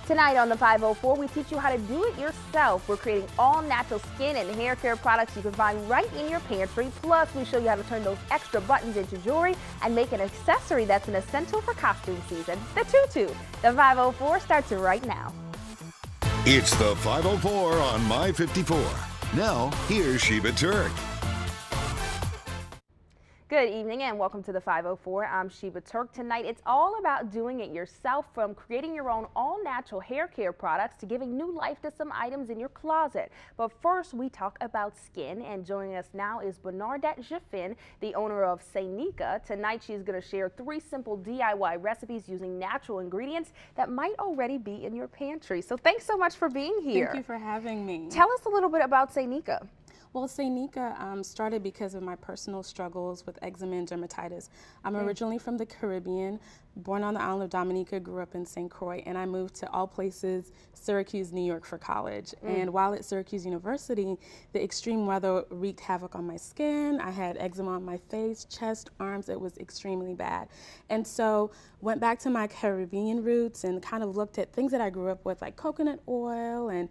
Tonight on the 504, we teach you how to do it yourself. We're creating all natural skin and hair care products you can find right in your pantry. Plus, we show you how to turn those extra buttons into jewelry and make an accessory that's an essential for costume season, the tutu. The 504 starts right now. It's the 504 on My 54. Now, here's Sheba Turk. Good evening and welcome to the 504. I'm Sheba Turk. Tonight it's all about doing it yourself, from creating your own all-natural hair care products to giving new life to some items in your closet. But first we talk about skin, and joining us now is Ben.ar.dett, the owner of Senica. Tonight she's going to share 3 simple DIY recipes using natural ingredients that might already be in your pantry. So thanks so much for being here. Thank you for having me. Tell us a little bit about Senica. Well, Senica started because of my personal struggles with eczema and dermatitis. I'm originally from the Caribbean, born on the island of Dominica, grew up in St. Croix, and I moved to all places, Syracuse, New York for college. And while at Syracuse University, the extreme weather wreaked havoc on my skin. I had eczema on my face, chest, arms. It was extremely bad. And so went back to my Caribbean roots and kind of looked at things that I grew up with, like coconut oil and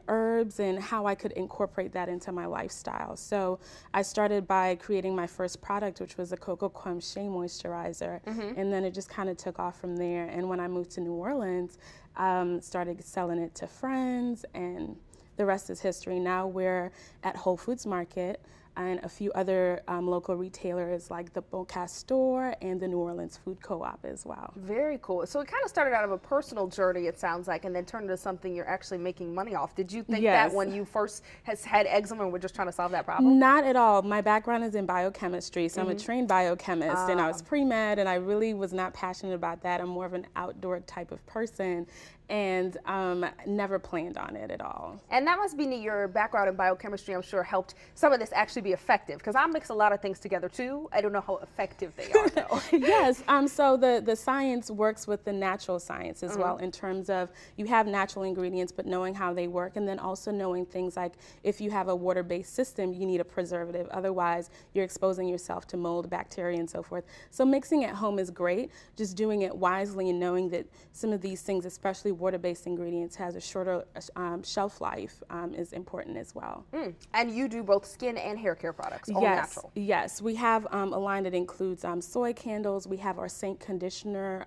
herbs, and how I could incorporate that into my lifestyle. So I started by creating my first product, which was a Cocoa Crumb Shea Moisturizer, and then it just kind of took off from there. And when I moved to New Orleans, started selling it to friends, and the rest is history. Now we're at Whole Foods Market and a few other local retailers like the Bocas store and the New Orleans Food Co-op as well. Very cool. So it kind of started out of a personal journey, it sounds like, and then turned into something you're actually making money off. Did you think that when you first had eczema and were just trying to solve that problem? Not at all. My background is in biochemistry, so I'm a trained biochemist, and I was pre-med, and I really was not passionate about that. I'm more of an outdoor type of person, and never planned on it at all. And that must be your background in biochemistry, I'm sure, helped some of this actually be effective, because I mix a lot of things together too. I don't know how effective they are though. Yes, so the science works with the natural science as well, in terms of you have natural ingredients, but knowing how they work, and then also knowing things like if you have a water-based system, you need a preservative. Otherwise, you're exposing yourself to mold, bacteria, and so forth. So mixing at home is great, just doing it wisely and knowing that some of these things, especially water-based ingredients, has a shorter shelf life is important as well. And you do both skin and hair care products, all natural? Yes, we have a line that includes soy candles. We have our Saint conditioner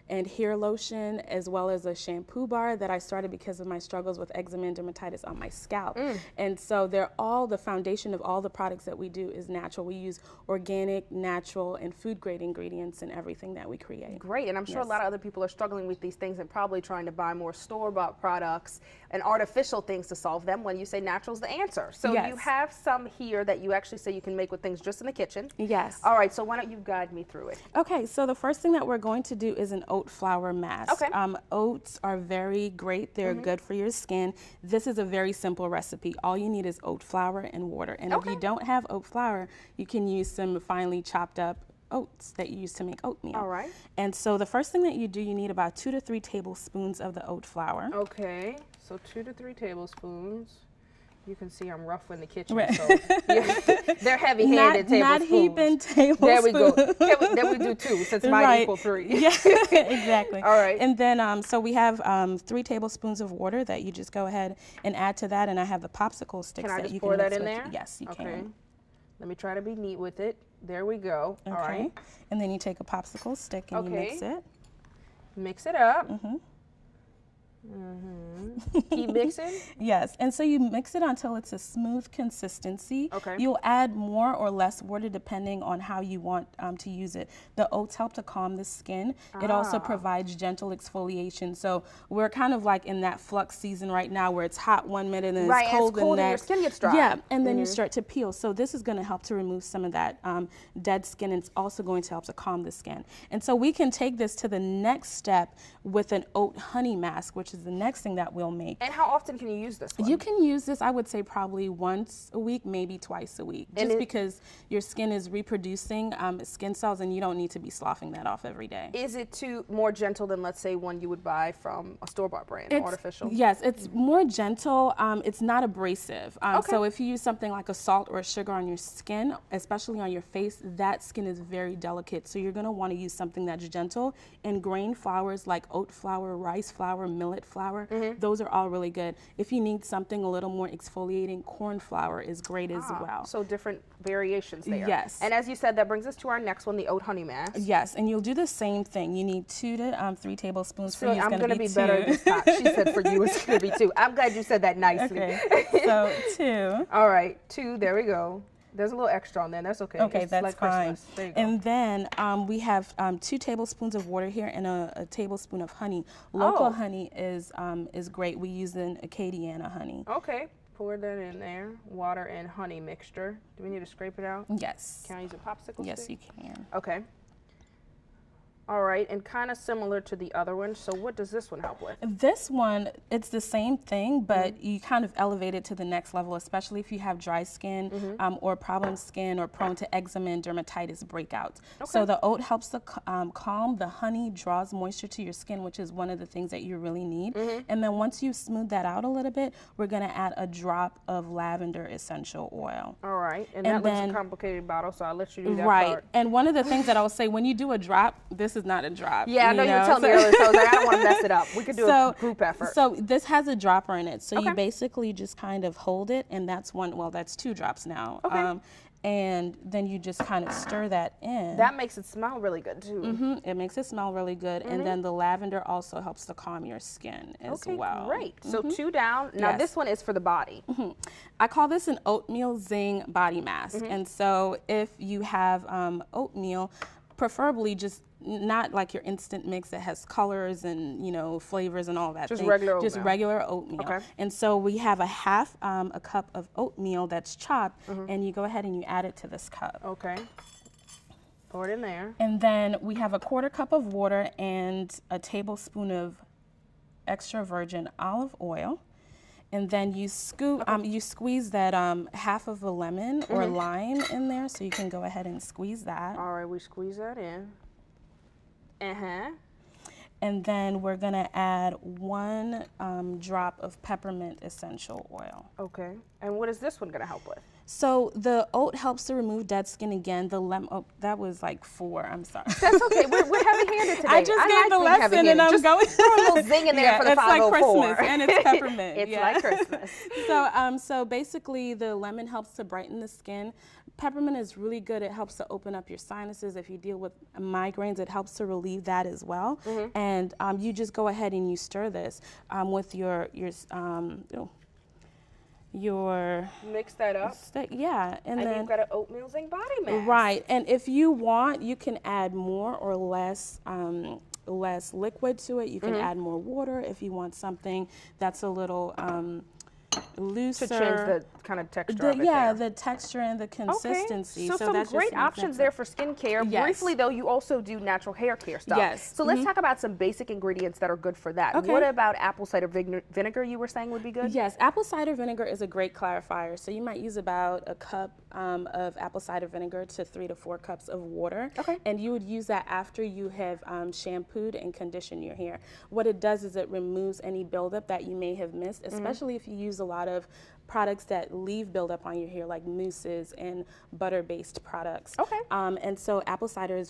and hair lotion, as well as a shampoo bar that I started because of my struggles with eczema and dermatitis on my scalp. And so they're all, the foundation of all the products that we do is natural. We use organic, natural, and food-grade ingredients in everything that we create. Great, and I'm sure a lot of other people are struggling with these things and probably trying to buy more store-bought products and artificial things to solve them, when you say natural's the answer. So you have some here that you actually say you can make with things just in the kitchen. Yes. All right, so why don't you guide me through it? Okay, so the first thing that we're going to do is an oat flour mask. Okay. Oats are very great. They're good for your skin. This is a very simple recipe. All you need is oat flour and water. And if you don't have oat flour, you can use some finely chopped up oats that you use to make oatmeal. All right. And so the first thing that you do, you need about 2 to 3 tablespoons of the oat flour. Okay, so 2 to 3 tablespoons. You can see I'm rough in the kitchen, right. so they're heavy-handed tablespoons. Not heaping tablespoons. There we go. Then we do 2, since mine equal 3. Yeah, exactly. All right. And then, so we have 3 tablespoons of water that you just go ahead and add to that, and I have the popsicle sticks that you can pour that in with. there? Yes, you can. Let me try to be neat with it. There we go. Okay. All right. And then you take a popsicle stick and you mix it. Mix it up. Keep mixing? Yes, and so you mix it until it's a smooth consistency. Okay. You'll add more or less water depending on how you want to use it. The oats help to calm the skin. It also provides gentle exfoliation. So we're kind of like in that flux season right now where it's hot one minute and it's cold the next. And your skin gets dry. Yeah, and then you start to peel. So this is going to help to remove some of that dead skin, and it's also going to help to calm the skin. And so we can take this to the next step with an oat honey mask, which is the next thing that we'll make. And how often can you use this one? You can use this, I would say, probably once a week, maybe twice a week, just because your skin is reproducing skin cells and you don't need to be sloughing that off every day. Is it more gentle than, let's say, one you would buy from a store-bought brand, artificial? Yes, it's more gentle. It's not abrasive. So if you use something like a salt or a sugar on your skin, especially on your face, that skin is very delicate. So you're going to want to use something that's gentle. And grain flours like oat flour, rice flour, millet flour, those are all really good. If you need something a little more exfoliating, corn flour is great as well. So different variations there. Yes. And as you said, that brings us to our next one, the oat honey mask. Yes, and you'll do the same thing. You need 2 to 3 tablespoons. For you, I'm going to be 2. better this time. She said for you it's going to be 2. I'm glad you said that nicely. Okay, so 2. All right, 2, there we go. There's a little extra on there. That's okay. Okay, it's that's like fine. There you go. And then we have 2 tablespoons of water here and a tablespoon of honey. Local honey is great. We use an Acadiana honey. Okay, pour that in there. Water and honey mixture. Do we need to scrape it out? Yes. Can I use a popsicle stick? Yes, you can. Okay. All right, and kind of similar to the other one. So what does this one help with? This one, it's the same thing, but you kind of elevate it to the next level, especially if you have dry skin or problem skin or prone to eczema and dermatitis breakouts. Okay. So the oat helps to calm. The honey draws moisture to your skin, which is one of the things that you really need. And then once you smooth that out a little bit, we're going to add a drop of lavender essential oil. All right, and that looks a complicated bottle, so I'll let you do that part. Right, and one of the things that I will say, when you do a drop, this is not a drop. Yeah, I know you were telling me earlier, so I was like, I don't want to mess it up. We could do a group effort. So this has a dropper in it. So you basically just kind of hold it, and that's that's 2 drops now. Okay. And then you just kind of stir that in. That makes it smell really good too. It makes it smell really good, and then the lavender also helps to calm your skin as well. Great. So 2 down. Now this one is for the body. I call this an oatmeal zing body mask. And so if you have oatmeal, preferably just not like your instant mix that has colors and flavors and all that. Just regular oatmeal. Just regular oatmeal. Okay. And so we have a half a cup of oatmeal that's chopped, and you go ahead and you add it to this cup. Okay. Pour it in there. And then we have a 1/4 cup of water and a tablespoon of extra virgin olive oil. And then you you squeeze that half of a lemon or lime in there, so you can go ahead and squeeze that. All right, we squeeze that in. And then we're gonna add 1 drop of peppermint essential oil. Okay. And what is this one gonna help with? So the oat helps to remove dead skin again. The lemon, that was like 4, I'm sorry. That's okay, we're heavy-handed today. I just gave the lesson and I'm just going. Throw a little zing in there for the 504. It's like Christmas and it's peppermint. It's like Christmas. So basically the lemon helps to brighten the skin. Peppermint is really good. It helps to open up your sinuses. If you deal with migraines, it helps to relieve that as well. And you just go ahead and you stir this with your mix that up. And then you've got an oatmeal zing body mask. Right, and if you want, you can add more or less liquid to it. You can add more water if you want something that's a little looser. To change the kind of texture of it there. The texture and the consistency. So some that's great options there for skincare. Yes. Briefly though, you also do natural hair care stuff. Yes. So let's talk about some basic ingredients that are good for that. Okay. What about apple cider vinegar you were saying would be good? Yes, apple cider vinegar is a great clarifier. So you might use about a cup of apple cider vinegar to 3 to 4 cups of water. Okay. And you would use that after you have shampooed and conditioned your hair. What it does is it removes any buildup that you may have missed, especially if you use a lot of products that leave buildup on your hair, like mousses and butter-based products. Okay. And so apple cider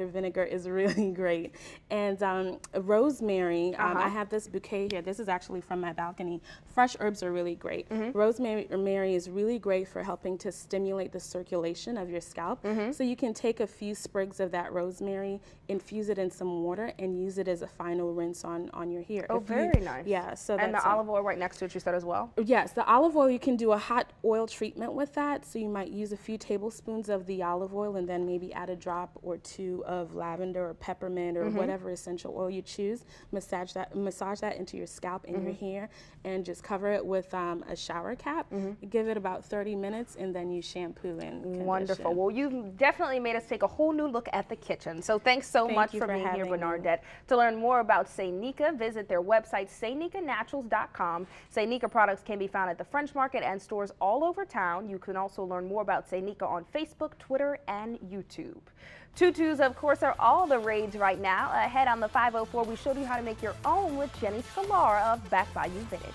vinegar is really great. And rosemary, I have this bouquet here. This is actually from my balcony. Fresh herbs are really great. Rosemary is really great for helping to stimulate the circulation of your scalp. So you can take a few sprigs of that rosemary, infuse it in some water, and use it as a final rinse on your hair. Oh, very nice. Yeah. So and the olive oil right next to it, you said, is as well? Yes, the olive oil, you can do a hot oil treatment with that. So you might use a few tablespoons of the olive oil and then maybe add a drop or two of lavender or peppermint or whatever essential oil you choose. Massage that into your scalp and your hair, and just cover it with a shower cap. Give it about 30 minutes and then you shampoo and condition. Wonderful. Well, you've definitely made us take a whole new look at the kitchen. So thanks so much for being here, Ben.ar.dett. To learn more about Senica, visit their website, senicanaturals.com. Senica products can be found at the French Market and stores all over town. You can also learn more about Senica on Facebook, Twitter, and YouTube. Tutus, of course, are all the rage right now. Ahead on the 504, we showed you how to make your own with Jenny Scalar of Back by You Vintage.